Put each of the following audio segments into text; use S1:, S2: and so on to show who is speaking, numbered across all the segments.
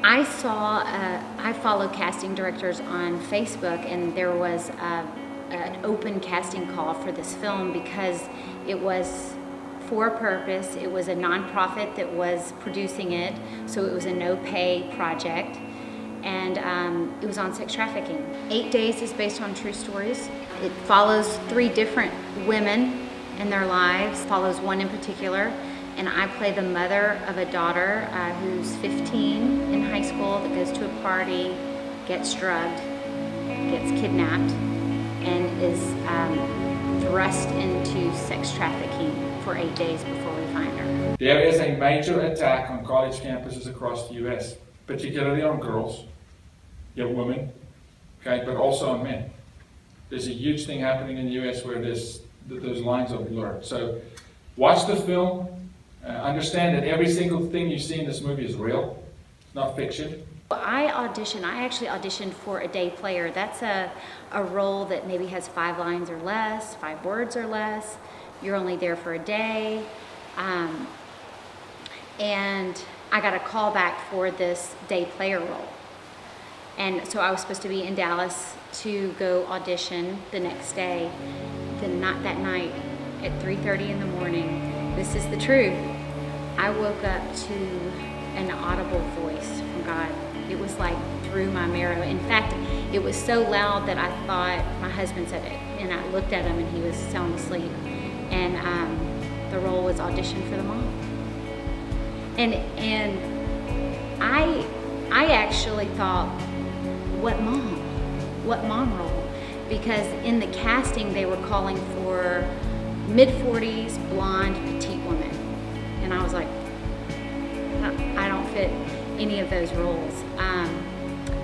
S1: I follow casting directors on Facebook, and there was an open casting call for this film because it was for a purpose. It was a nonprofit that was producing it, so it was a no-pay project, and it was on sex trafficking. 8 Days is based on true stories. It follows 3 different women and their lives, follows one in particular, and I play the mother of a daughter who's 15 in high school that goes to a party, gets drugged, gets kidnapped, and is thrust into sex trafficking for 8 days before we find her.
S2: There is a major attack on college campuses across the US, particularly on girls, young women, okay, but also on men. There's a huge thing happening in the US where those lines are blurred. So watch the film, understand that every single thing you see in this movie is real, it's not fiction.
S1: I actually auditioned for a day player. That's a role that maybe has 5 lines or less, 5 words or less. You're only there for a day. And I got a call back for this day player role. And so I was supposed to be in Dallas to go audition the next day. That night at 3:30 in the morning, this is the truth, I woke up to an audible voice from God. It was like through my marrow. In fact, it was so loud that I thought my husband said it, and I looked at him and he was sound asleep. And the role was audition for the mom. And I actually thought, what mom? What mom role? Because in the casting they were calling for mid-40s, blonde, petite woman. And I was like, I don't fit any of those roles.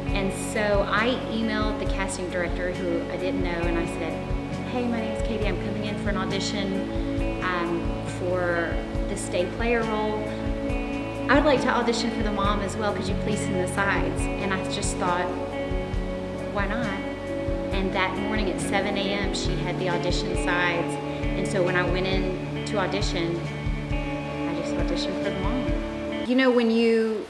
S1: And so I emailed the casting director, who I didn't know, and I said, hey, my name is Katie, I'm coming in for an audition for the day player role. I would like to audition for the mom as well, could you please send the sides? And I just thought, why not? And that morning at 7 a.m. she had the audition sides, and so when I went in to audition, I just auditioned for the mom. You know, when you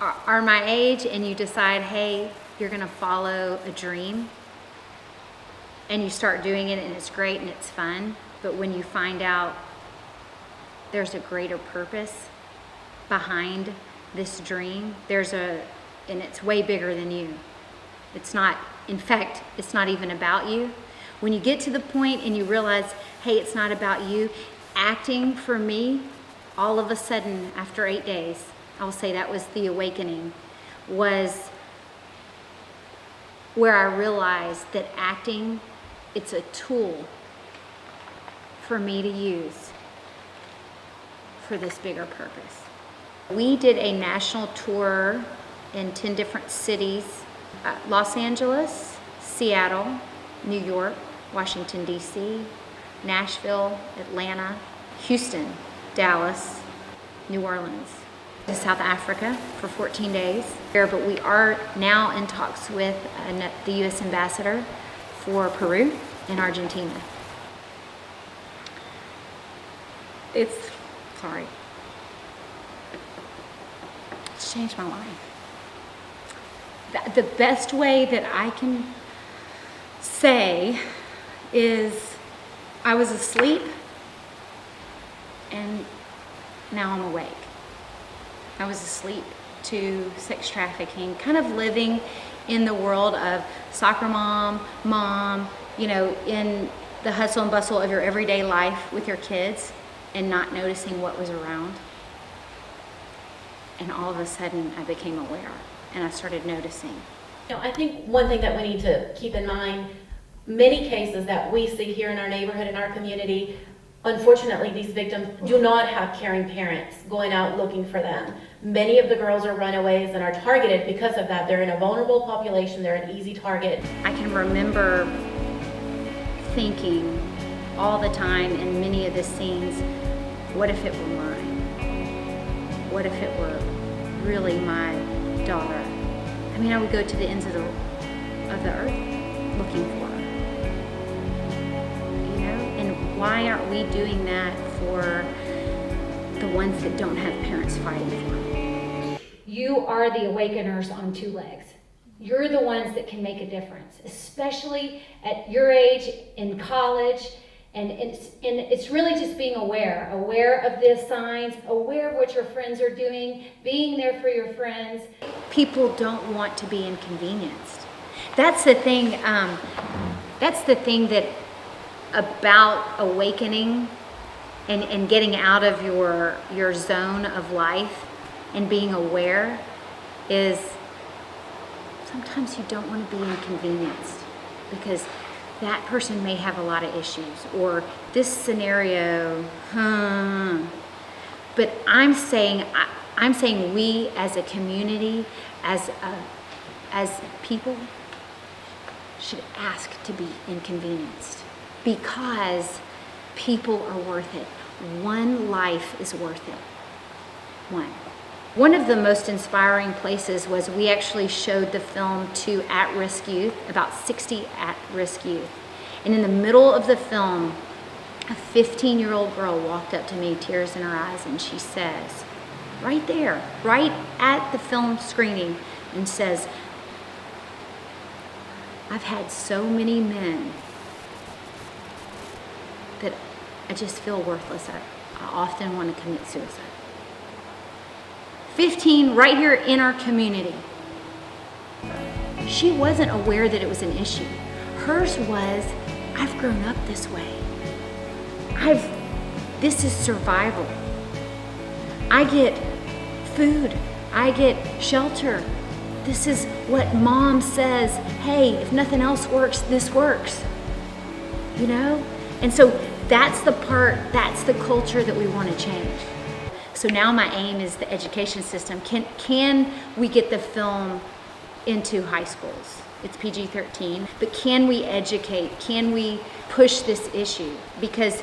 S1: are my age and you decide, hey, you're gonna follow a dream, and you start doing it and it's great and it's fun, but when you find out there's a greater purpose behind this dream, and it's way bigger than you. It's not, in fact, it's not even about you. When you get to the point and you realize, hey, it's not about you, acting for me, all of a sudden, after 8 days, I will say that was the awakening, was where I realized that acting, it's a tool for me to use for this bigger purpose. We did a national tour in 10 different cities: Los Angeles, Seattle, New York, Washington, D.C., Nashville, Atlanta, Houston, Dallas, New Orleans, to South Africa for 14 days. But we are now in talks with the U.S. ambassador for Peru and Argentina. It's changed my life. The best way that I can say is I was asleep and now I'm awake. I was asleep to sex trafficking, kind of living in the world of soccer mom, you know, in the hustle and bustle of your everyday life with your kids and not noticing what was around. And all of a sudden I became aware. And I started noticing.
S3: You know, I think one thing that we need to keep in mind, many cases that we see here in our neighborhood, in our community, unfortunately these victims do not have caring parents going out looking for them. Many of the girls are runaways and are targeted because of that. They're in a vulnerable population, they're an easy target.
S1: I can remember thinking all the time in many of the scenes, what if it were mine? What if it were really my daughter? I mean, I would go to the ends of the earth looking for her. You know, and why aren't we doing that for the ones that don't have parents fighting for them?
S4: you are the awakeners on two legs. You're the ones that can make a difference, especially at your age, in college. And it's really just being aware of the signs, aware of what your friends are doing, being there for your friends.
S1: People don't want to be inconvenienced. That's the thing. That's the thing that about awakening and getting out of your zone of life and being aware is sometimes you don't want to be inconvenienced because that person may have a lot of issues, or this scenario, But I'm saying we as a community, as people, should ask to be inconvenienced because people are worth it. One life is worth it. One of the most inspiring places was we actually showed the film to at-risk youth, about 60 at-risk youth. And in the middle of the film, a 15-year-old girl walked up to me, tears in her eyes, and she says, right there, right at the film screening, and says, I've had so many men that I just feel worthless. I often want to commit suicide. 15 right here in our community. She wasn't aware that it was an issue. Hers was, I've grown up this way. This is survival. I get food. I get shelter. This is what mom says, hey, if nothing else works, this works. You know? And so that's the culture that we want to change. So now my aim is the education system. Can we get the film into high schools? It's PG-13, but can we educate? Can we push this issue? Because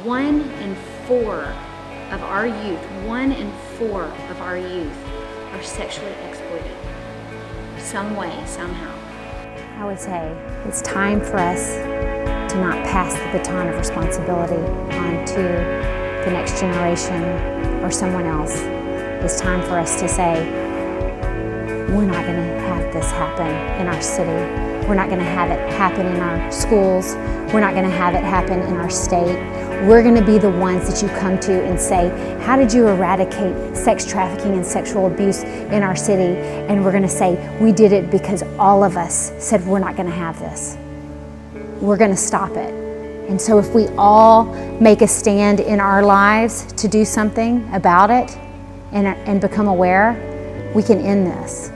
S1: 1 in 4 of our youth are sexually exploited. Some way, somehow.
S5: I would say it's time for us to not pass the baton of responsibility on to the next generation or someone else. It's time for us to say, we're not going to have this happen in our city. We're not going to have it happen in our schools. We're not going to have it happen in our state. We're going to be the ones that you come to and say, how did you eradicate sex trafficking and sexual abuse in our city? And we're going to say, we did it because all of us said we're not going to have this. We're going to stop it. And so if we all make a stand in our lives to do something about it and become aware, we can end this.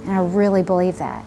S5: And I really believe that.